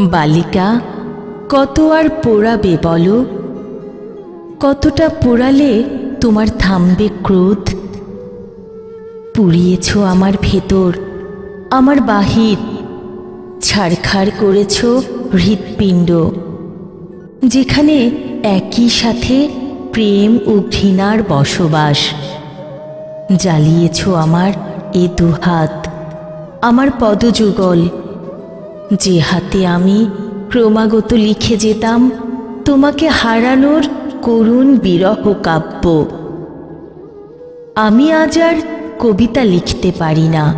বালিকা, কত আর পোড়াবে বলো? কতটা পোড়ালে তোমার থামবে ক্রোধ? পুড়িয়েছ আমার ভেতর, আমার বাহির, ছারখার করেছ হৃৎপিণ্ড, যেখানে একই সাথে প্রেম ও ঘৃণার বসবাস। জ্বালিয়েছ আমার এ দুহাত, আমার পদযুগল, যে হাতে আমি ক্রমাগত লিখে যেতাম তোমাকে হারানোর করুণ বিরহ কাব্য। আমি আজ আর কবিতা লিখতে পারি না।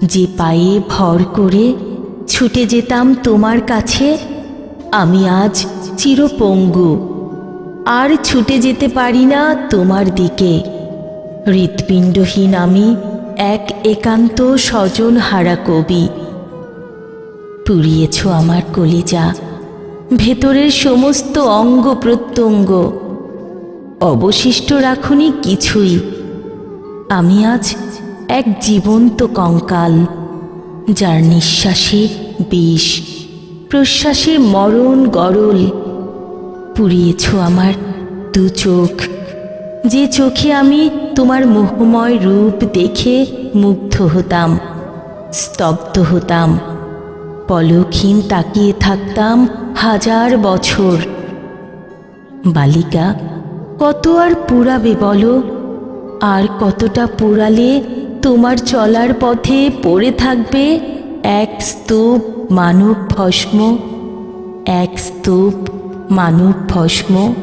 যে পায়ে ভর করে ছুটে যেতাম তোমার কাছে, আমি আজ চিরপঙ্গু, আর ছুটে যেতে পারি না তোমার দিকে। হৃৎপিণ্ডহীন আমি এক একান্ত স্বজন হারা কবি। পুড়িয়েছ আমার কলিজা, ভেতরের সমস্ত অঙ্গ প্রত্যঙ্গ, অবশিষ্ট রাখুনি কিছুই। আমি আজ এক জীবন্ত কঙ্কাল, যার নিঃশ্বাসে বিষ, প্রশ্বাসে মরণ গরল। পুড়িয়েছ আমার দু চোখ, যে চোখে আমি তোমার মোহময় রূপ দেখে মুগ্ধ হতাম, স্তব্ধ হতাম, পলকহীন তাকিয়ে থাকতাম হাজার বছর। বালিকা, কত আর পুড়াবে বলো? আর কতটা পুড়ালে তোমার চলার পথে পড়ে থাকবে এক স্তূপ মানব ভস্ম, এক স্তূপ মানব ভস্ম।